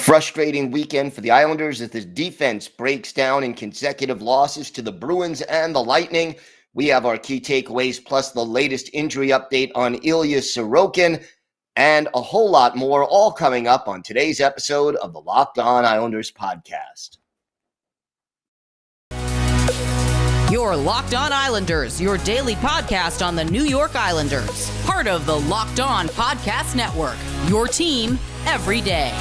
Frustrating weekend for the Islanders as the defense breaks down in consecutive losses to the Bruins and the Lightning. We have our key takeaways plus the latest injury update on Ilya Sorokin and a whole lot more, all coming up on today's episode of the Locked On Islanders podcast. Your Locked On Islanders, your daily podcast on the New York Islanders. Part of the Locked On Podcast Network, your team every day.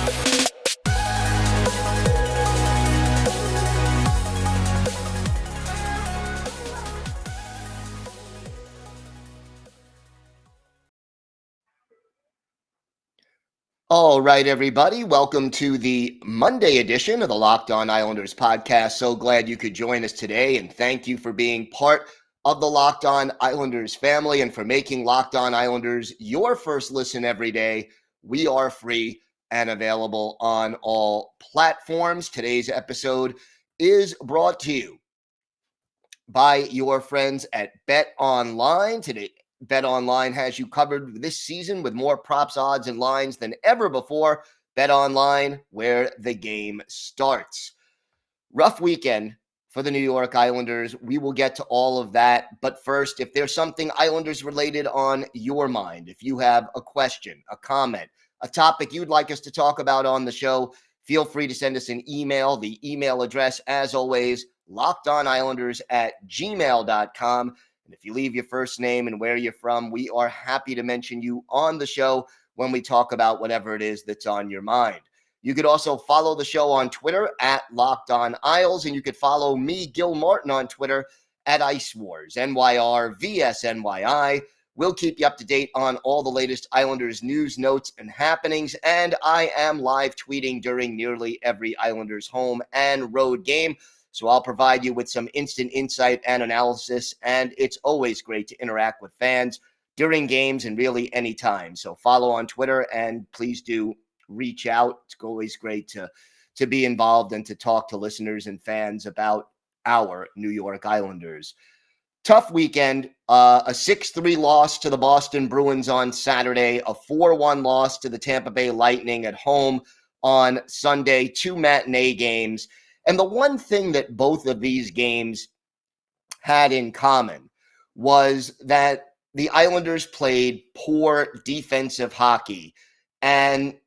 All right, everybody. Welcome to the Monday edition of the Locked On Islanders podcast. So glad you could join us today, and thank you for being part of the Locked On Islanders family and for making Locked On Islanders your first listen every day. We are free and available on all platforms. Today's episode is brought to you by your friends at Bet Online. Today, Bet Online has you covered this season with more props, odds, and lines than ever before. Bet Online, where the game starts. Rough weekend for the New York Islanders. We will get to all of that. But first, if there's something Islanders related on your mind, if you have a question, a comment, a topic you'd like us to talk about on the show, feel free to send us an email. The email address, as always, lockedonislanders@gmail.com. And if you leave your first name and where you're from, we are happy to mention you on the show when we talk about whatever it is that's on your mind. You could also follow the show on Twitter at Locked On Isles, and you could follow me, Gil Martin, on Twitter at Ice Wars, NYRVSNYI. We'll keep you up to date on all the latest Islanders news, notes, and happenings, and I am live tweeting during nearly every Islanders home and road game. So I'll provide you with some instant insight and analysis, and it's always great to interact with fans during games and really any time. So follow on Twitter, and please do reach out. It's always great to be involved and to talk to listeners and fans about our New York Islanders. Tough weekend, a 6-3 loss to the Boston Bruins on Saturday, a 4-1 loss to the Tampa Bay Lightning at home on Sunday, 2 matinee games. And the one thing that both of these games had in common was that the Islanders played poor defensive hockey. And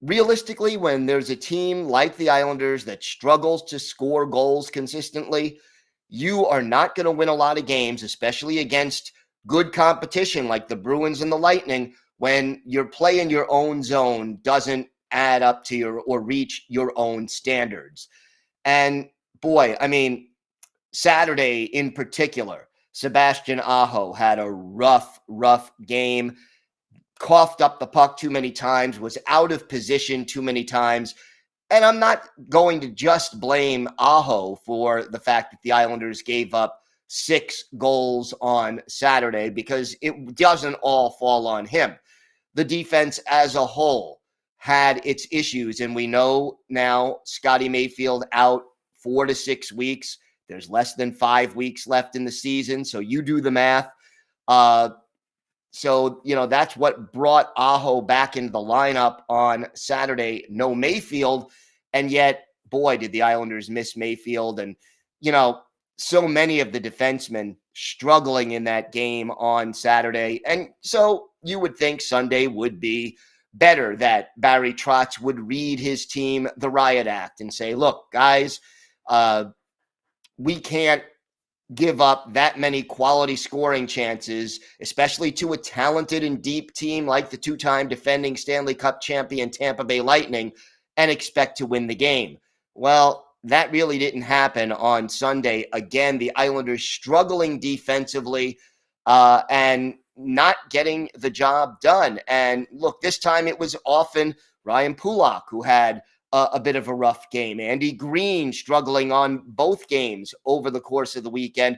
realistically, when there's a team like the Islanders that struggles to score goals consistently, you are not going to win a lot of games, especially against good competition like the Bruins and the Lightning, when your play in your own zone doesn't add up to your or reach your own standards. And boy, I mean, Saturday in particular, Sebastian Aho had a rough game, coughed up the puck too many times, was out of position too many times. And I'm not going to just blame Aho for the fact that the Islanders gave up 6 goals on Saturday, because it doesn't all fall on him. The defense as a whole had its issues, and we know now Scotty Mayfield out 4 to 6 weeks. There's less than 5 weeks left in the season, so you do the math. So, that's what brought Aho back into the lineup on Saturday. No Mayfield, and yet, boy, did the Islanders miss Mayfield. And, so many of the defensemen struggling in that game on Saturday. And so you would think Sunday would be better, that Barry Trotz would read his team the riot act and say, look, guys, we can't give up that many quality scoring chances, especially to a talented and deep team like the 2-time defending Stanley Cup champion Tampa Bay Lightning, and expect to win the game. Well, that really didn't happen on Sunday. Again, the Islanders struggling defensively and not getting the job done. And look, this time it was often Ryan Pulock who had a bit of a rough game. Andy Green struggling on both games over the course of the weekend.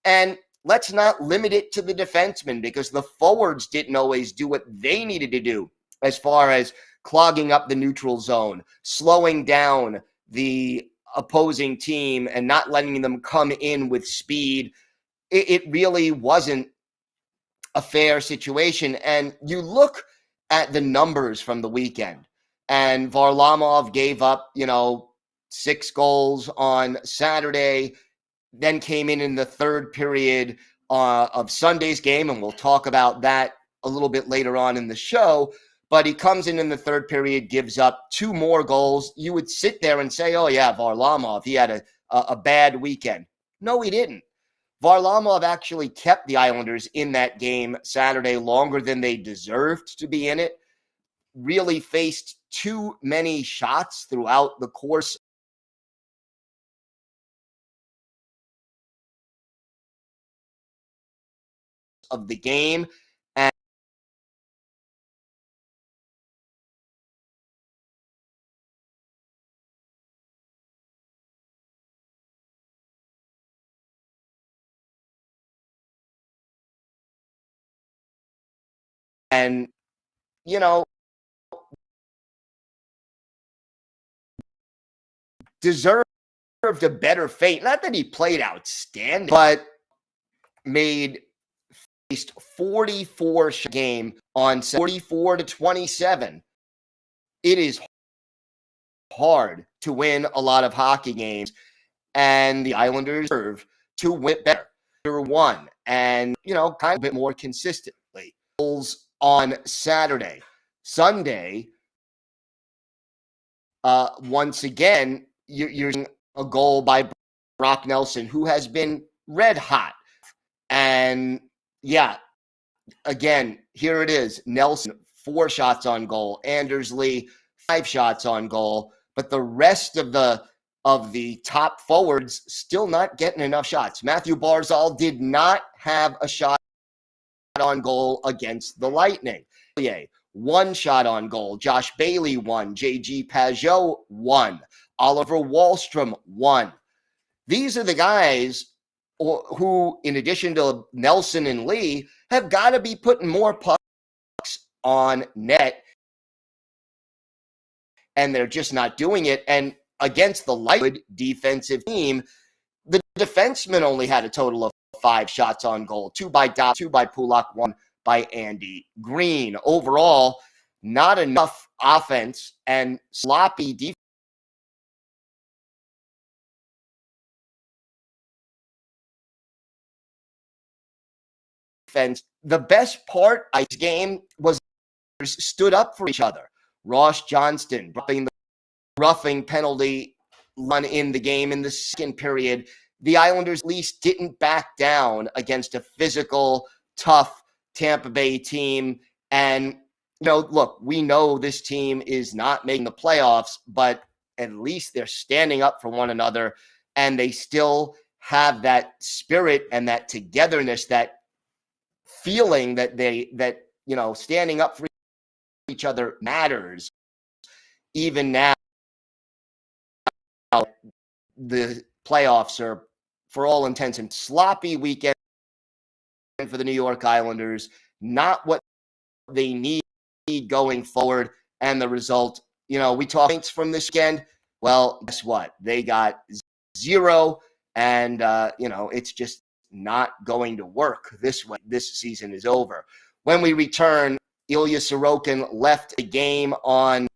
And let's not limit it to the defensemen, because the forwards didn't always do what they needed to do as far as clogging up the neutral zone, slowing down the opposing team and not letting them come in with speed. It really wasn't a fair situation. And you look at the numbers from the weekend, And Varlamov gave up, 6 goals on Saturday, then came in the third period of Sunday's game, and we'll talk about that a little bit later on in the show. But he comes in the third period, gives up 2 more goals. You would sit there and say, oh, yeah, Varlamov, he had a bad weekend. No, he didn't. Varlamov actually kept the Islanders in that game Saturday longer than they deserved to be in it. Really faced too many shots throughout the course of the game. And, deserved a better fate. Not that he played outstanding, but faced 44 game on 44-27. It is hard to win a lot of hockey games, and the Islanders deserve to win better. One, and kind of a bit more consistently. Goals on Saturday. Sunday, once again, you're seeing a goal by Brock Nelson, who has been red hot. And yeah, again, here it is. Nelson, 4 shots on goal. Andersley, 5 shots on goal. But the rest of the top forwards still not getting enough shots. Matthew Barzal did not have a shot on goal against the Lightning. 1 shot on goal. Josh Bailey, 1. J.G. Pageau, 1. Oliver Wahlstrom, 1. These are the guys who, in addition to Nelson and Lee, have got to be putting more pucks on net, and they're just not doing it. And against the Lightning defensive team, the defenseman only had a total of 5 shots on goal, 2 by Dopp, 2 by Pulak, 1 by Andy Green. Overall, not enough offense and sloppy defense. The best part of this game was stood up for each other. Ross Johnston dropping the roughing penalty run in the game in the second period. The Islanders at least didn't back down against a physical, tough Tampa Bay team. And, look, we know this team is not making the playoffs, but at least they're standing up for one another, and they still have that spirit and that togetherness, that feeling that standing up for each other matters. Even now, the playoffs are, for all intents and sloppy weekend for the New York Islanders, not what they need going forward. And the result, we talk points from this weekend. Well, guess what? They got 0, and it's just not going to work this way. This season is over. When we return, Ilya Sorokin left the game on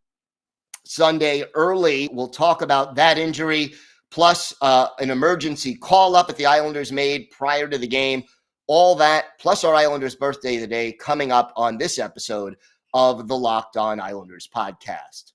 Sunday early. We'll talk about that injury, plus an emergency call-up that the Islanders made prior to the game. All that, plus our Islanders' birthday of the day, coming up on this episode of the Locked On Islanders podcast.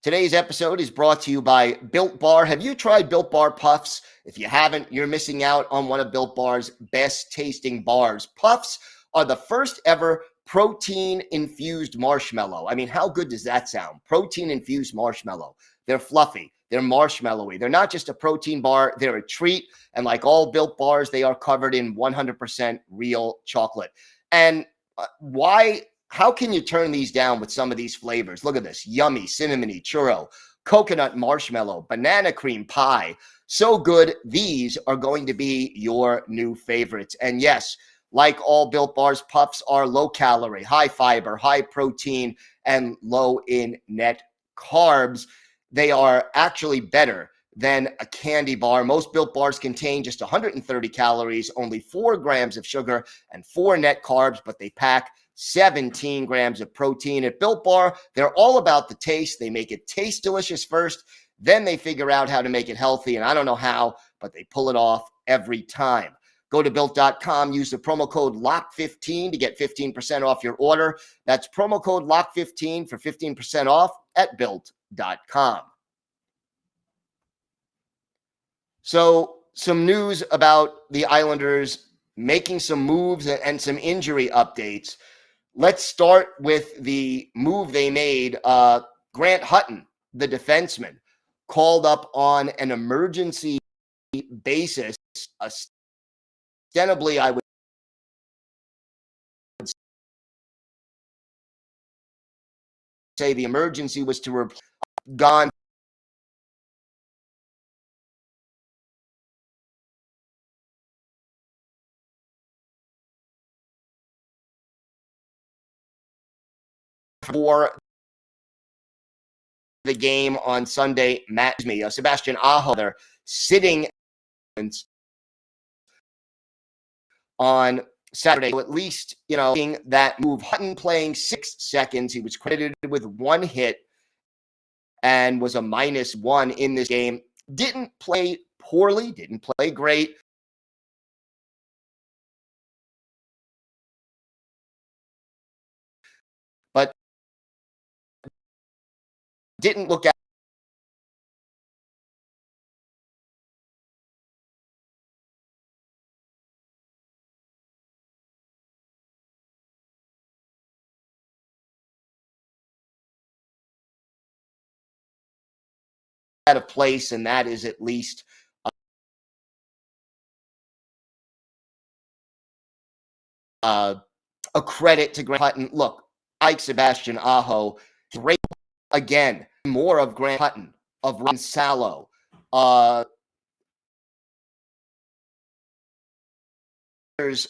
Today's episode is brought to you by Built Bar. Have you tried Built Bar Puffs? If you haven't, you're missing out on one of Built Bar's best tasting bars. Puffs are the first ever protein-infused marshmallow. I mean, how good does that sound? Protein-infused marshmallow. They're fluffy. They're marshmallowy. They're not just a protein bar. They're a treat. And like all Built Bars, they are covered in 100% real chocolate. And how can you turn these down with some of these flavors? Look at this. Yummy, cinnamony, churro, coconut marshmallow, banana cream pie. So good. These are going to be your new favorites. And yes, like all Built Bars, Puffs are low calorie, high fiber, high protein, and low in net carbs. They are actually better than a candy bar. Most Built Bars contain just 130 calories, only 4 grams of sugar, and 4 net carbs, but they pack 17 grams of protein. At Built Bar, they're all about the taste. They make it taste delicious first, then they figure out how to make it healthy. And I don't know how, but they pull it off every time. Go to Built.com, use the promo code LOCK15 to get 15% off your order. That's promo code LOCK15 for 15% off at Built.com. So some news about the Islanders making some moves and some injury updates. Let's start with the move they made. Grant Hutton, the defenseman, called up on an emergency basis. Ostensibly, I would say the emergency was to replace gone for the game on Sunday. Sebastian Aho there sitting on Saturday. So at least, that move. Hutton playing 6 seconds. He was credited with 1 hit and was a -1 in this game. Didn't play poorly, didn't play great. But didn't look at out of place, and that is at least a credit to Grant Hutton. Look, I like Sebastian Aho. Great again. More of Grant Hutton, of Ron Salo.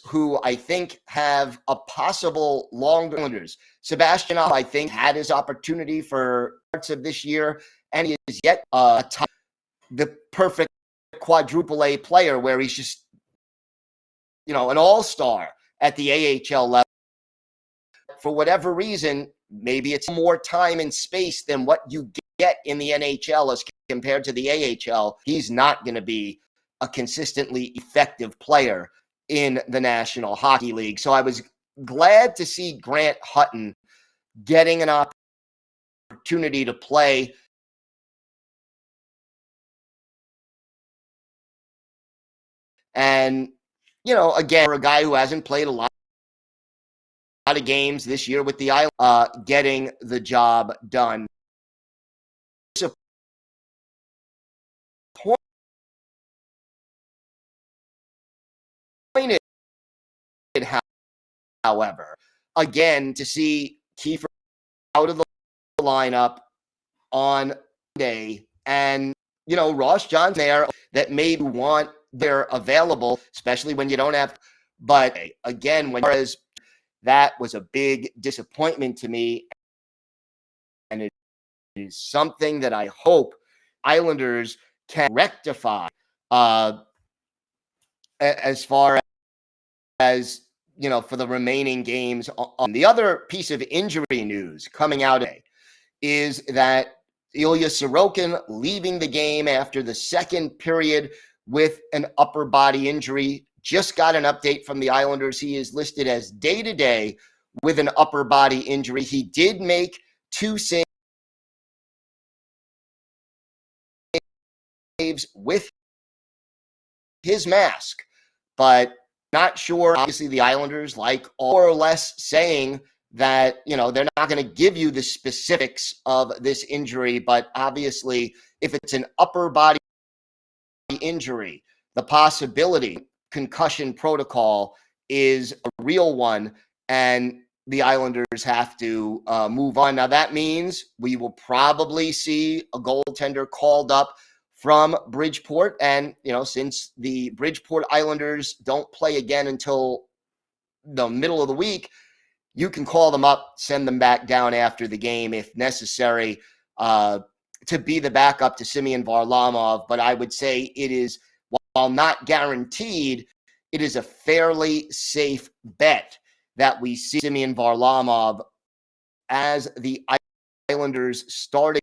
Who I think have a possible longer Islanders. Sebastian Aho, I think, had his opportunity for parts of this year, and he is yet the perfect quadruple A player where he's just, an all-star at the AHL level. For whatever reason, maybe it's more time and space than what you get in the NHL as compared to the AHL. He's not going to be a consistently effective player in the National Hockey League. So I was glad to see Grant Hutton getting an opportunity to play. And, again, for a guy who hasn't played a lot of games this year with the Islanders, getting the job done. Disappointed, however, again, to see Kiefer out of the lineup on Monday, and Ross Johnson there that maybe want they're available, especially when you don't have. But again, whereas that was a big disappointment to me, and it is something that I hope Islanders can rectify as far as for the remaining games. The other piece of injury news coming out today is that Ilya Sorokin leaving the game after the second period with an upper body injury. Just got an update from the Islanders. He is listed as day-to-day with an upper body injury. He did make 2 saves with his mask, but not sure. Obviously, the Islanders, like more or less saying that, they're not going to give you the specifics of this injury, but obviously, if it's an upper body injury, the possibility concussion protocol is a real one, and the Islanders have to move on. Now, that means we will probably see a goaltender called up from Bridgeport, and, since the Bridgeport Islanders don't play again until the middle of the week, you can call them up, send them back down after the game if necessary to be the backup to Semyon Varlamov. But I would say it is, while not guaranteed, it is a fairly safe bet that we see Semyon Varlamov as the Islanders starting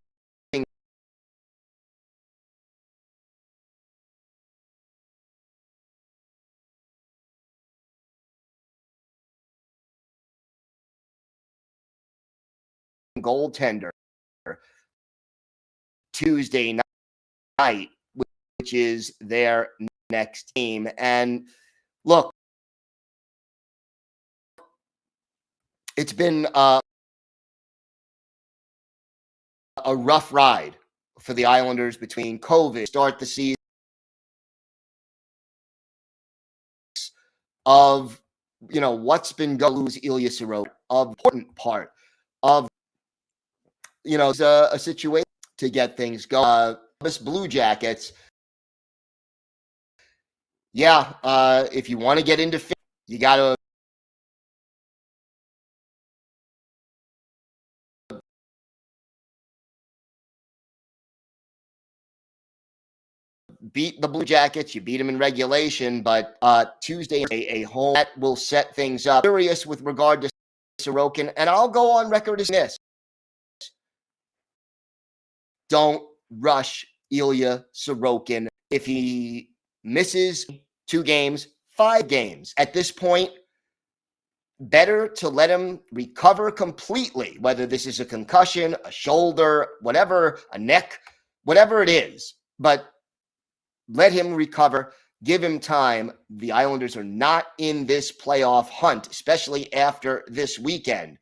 goaltender Tuesday night, which is their next game. And look, it's been a rough ride for the Islanders between COVID, start the season, of what's been going to lose Ilya Sorokin, of important part of a situation to get things going. This Blue Jackets, if you want to get into fit, you got to beat the Blue Jackets. You beat them in regulation, but Tuesday, a home that will set things up. Curious with regard to Sorokin, and I'll go on record as this. Don't rush Ilya Sorokin. If he misses 2 games, 5 games, at this point, better to let him recover completely, whether this is a concussion, a shoulder, whatever, a neck, whatever it is. But let him recover. Give him time. The Islanders are not in this playoff hunt, especially after this weekend.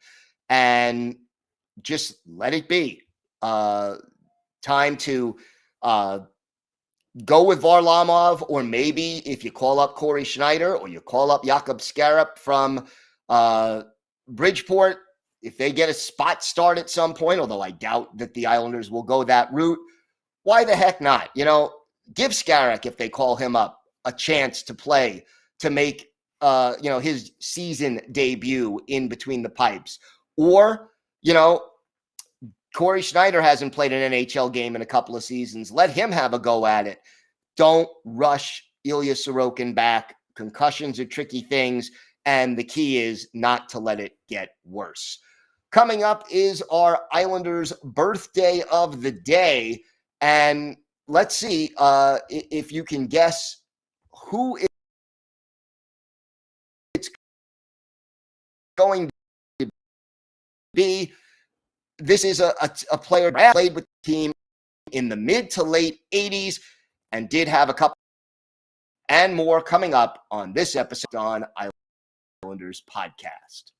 And just let it be. Time to go with Varlamov, or maybe if you call up Corey Schneider or you call up Jakob Skarep from Bridgeport, if they get a spot start at some point, although I doubt that the Islanders will go that route, why the heck not? Give Skarek, if they call him up, a chance to play, to make his season debut in between the pipes. Or, Corey Schneider hasn't played an NHL game in a couple of seasons. Let him have a go at it. Don't rush Ilya Sorokin back. Concussions are tricky things, and the key is not to let it get worse. Coming up is our Islanders' birthday of the day, and let's see if you can guess who it's going to be. This is a player that played with the team in the mid to late 80s and did have a couple and more coming up on this episode on Islanders Podcast.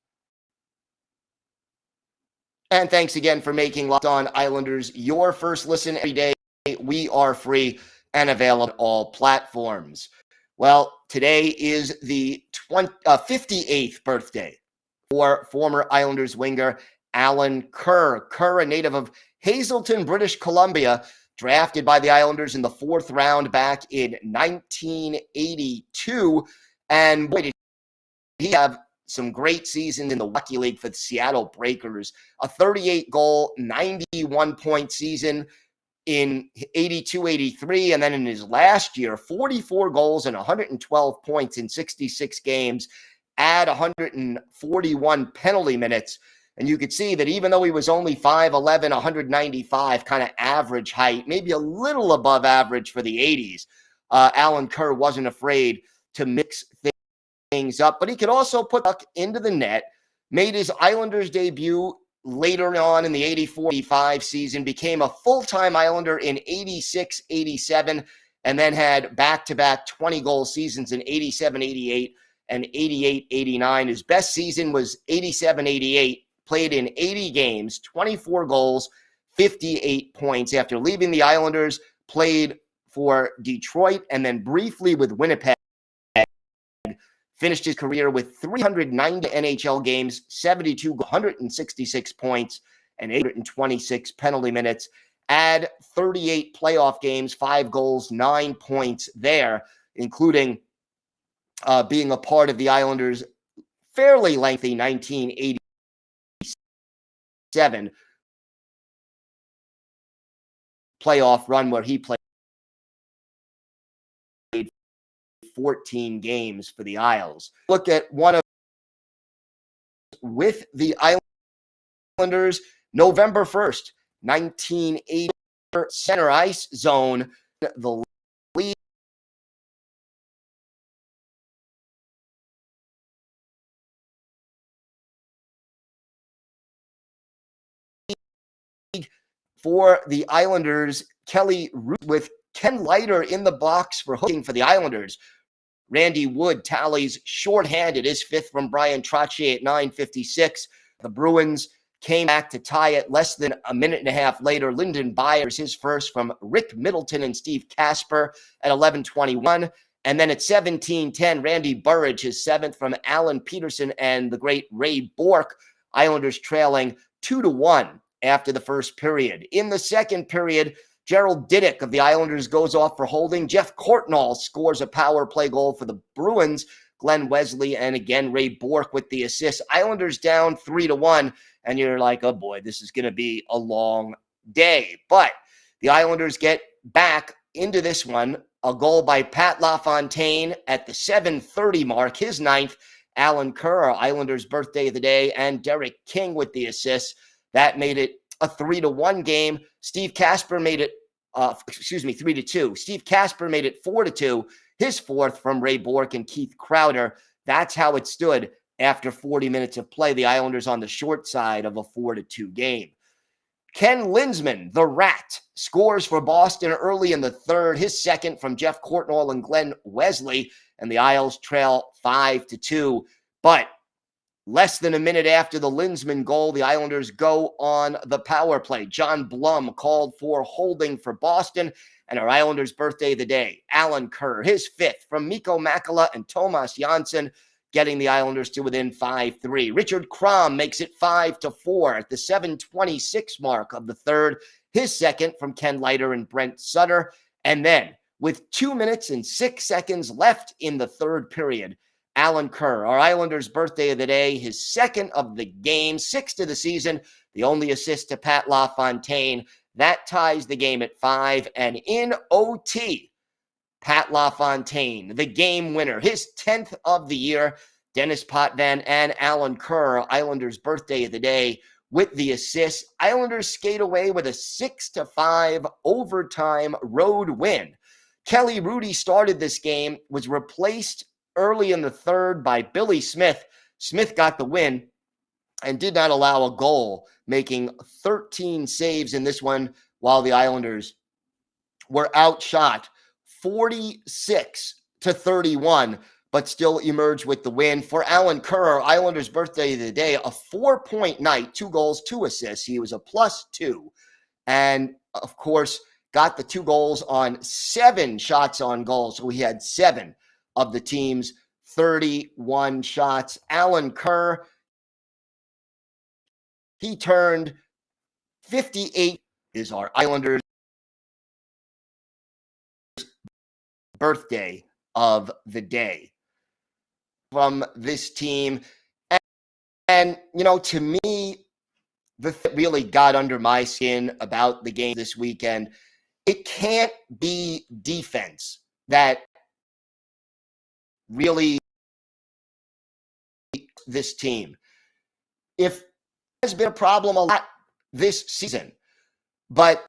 And thanks again for making Locked On Islanders your first listen every day. We are free and available on all platforms. Well, today is the 58th birthday for former Islanders winger Alan Kerr. Kerr, a native of Hazelton, British Columbia, drafted by the Islanders in the 4th round back in 1982. And boy, did he have some great seasons in the Hockey League for the Seattle Breakers. A 38-goal, 91-point season in 82-83, and then in his last year, 44 goals and 112 points in 66 games, add 141 penalty minutes. And you could see that even though he was only 5'11", 195, kind of average height, maybe a little above average for the 80s, Alan Kerr wasn't afraid to mix things up. But he could also put puck into the net, made his Islanders debut later on in the 84-85 season, became a full-time Islander in 86-87, and then had back-to-back 20-goal seasons in 87-88 and 88-89. His best season was 87-88, played in 80 games, 24 goals, 58 points. After leaving the Islanders, played for Detroit and then briefly with Winnipeg. Finished his career with 390 NHL games, 72, 166 points, and 826 penalty minutes. Add 38 playoff games, 5 goals, 9 points there, including being a part of the Islanders' fairly lengthy 1987 playoff run where he played 14 games for the Isles. Look at one of with the Islanders November 1st, 1980, center ice zone. The league for the Islanders, Kelly with Ken Leiter in the box for hooking for the Islanders. Randy Wood tallies shorthanded, his fifth from Brian Trottier at 9:56. The Bruins came back to tie it less than a minute and a half later. Lyndon Byers, his first from Rick Middleton and Steve Kasper at 11:21. And then at 17:10, Randy Burridge, his seventh from Alan Peterson and the great Ray Bourque. Islanders trailing 2-1 after the first period. In the second period, Gerald Diddick of the Islanders goes off for holding. Jeff Courtnall scores a power play goal for the Bruins. Glenn Wesley and again Ray Bourque with the assist. Islanders down 3-1, and you're like, oh boy, this is going to be a long day. But the Islanders get back into this one. A goal by Pat LaFontaine at the 7:30 mark, his ninth. Alan Kerr, Islanders' birthday of the day, and Derek King with the assists. That made it a 3-1 game. Steve Kasper made it 3-2. Steve Kasper made it 4-2, his fourth from Ray Bourque and Keith Crowder. That's how it stood after 40 minutes of play. The Islanders on the short side of a 4-2 game. Ken Linsman, the Rat, scores for Boston early in the third, his second from Jeff Courtnall and Glenn Wesley, and the Isles trail 5-2. But less than a minute after the Linsman goal, the Islanders go on the power play. John Blum called for holding for Boston, and our Islanders' birthday of the day, Alan Kerr, his fifth from Mikko Makala and Tomas Jansson, getting the Islanders to within 5-3. Richard Crom makes it 5-4 at the 7:26 mark of the third, his second from Ken Leiter and Brent Sutter. And then, with 2 minutes and 6 seconds left in the third period, Alan Kerr, our Islanders' birthday of the day, his second of the game, sixth of the season, the only assist to Pat LaFontaine. That ties the game at 5. And in OT, Pat LaFontaine, the game winner, his 10th of the year. Dennis Potvin and Alan Kerr, Islanders' birthday of the day, with the assist. Islanders skate away with a 6-5 overtime road win. Kelly Rudy started this game, was replaced early in the third by Billy Smith. Smith got the win and did not allow a goal, making 13 saves in this one, while the Islanders were outshot 46-31, but still emerged with the win. For Alan Kerr, Islanders' birthday of the day, a 4-point night, 2 goals, 2 assists. He was a +2. And, of course, got the 2 goals on 7 shots on goal. So he had 7 of the team's 31 shots. Alan Kerr, he turned 58, is our Islanders' birthday of the day from this team. And you know, to me, the thing that really got under my skin about the game this weekend, it can't be defense that really this team. If there's been a problem a lot this season, but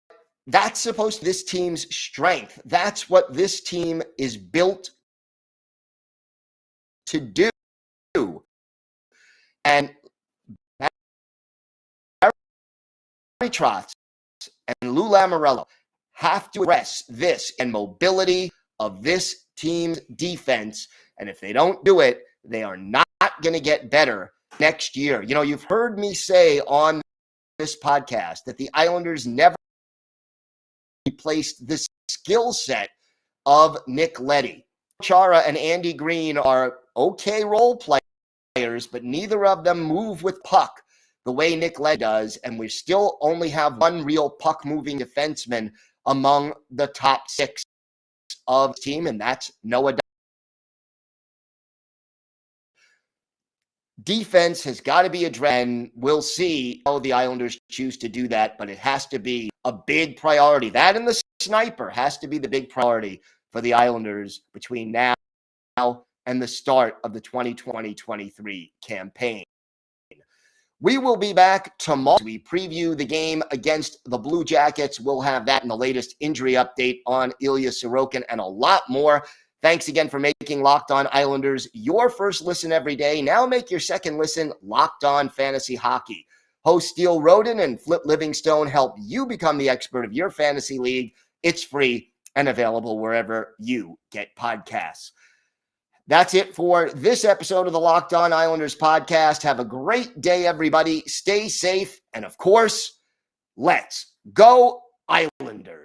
that's supposed to be this team's strength. That's what this team is built to do. And Barry Trotz and Lou Lamoriello have to address this and mobility of this team's defense. And if they don't do it, they are not going to get better next year. You know, you've heard me say on this podcast that the Islanders never replaced the skill set of Nick Leddy. Chara and Andy Green are okay role players, but neither of them move with puck the way Nick Leddy does, and we still only have one real puck-moving defenseman among the top 6 of the team, and that's Noah. Defense has got to be addressed, and we'll see how the Islanders choose to do that, but it has to be a big priority. That and the sniper has to be the big priority for the Islanders between now and the start of the 2020-23 campaign. We will be back tomorrow. We preview the game against the Blue Jackets. We'll have that in the latest injury update on Ilya Sorokin and a lot more. Thanks again for making Locked On Islanders your first listen every day. Now make your second listen Locked On Fantasy Hockey. Host Steele Roden and Flip Livingstone help you become the expert of your fantasy league. It's free and available wherever you get podcasts. That's it for this episode of the Locked On Islanders podcast. Have a great day, everybody. Stay safe. And of course, let's go Islanders.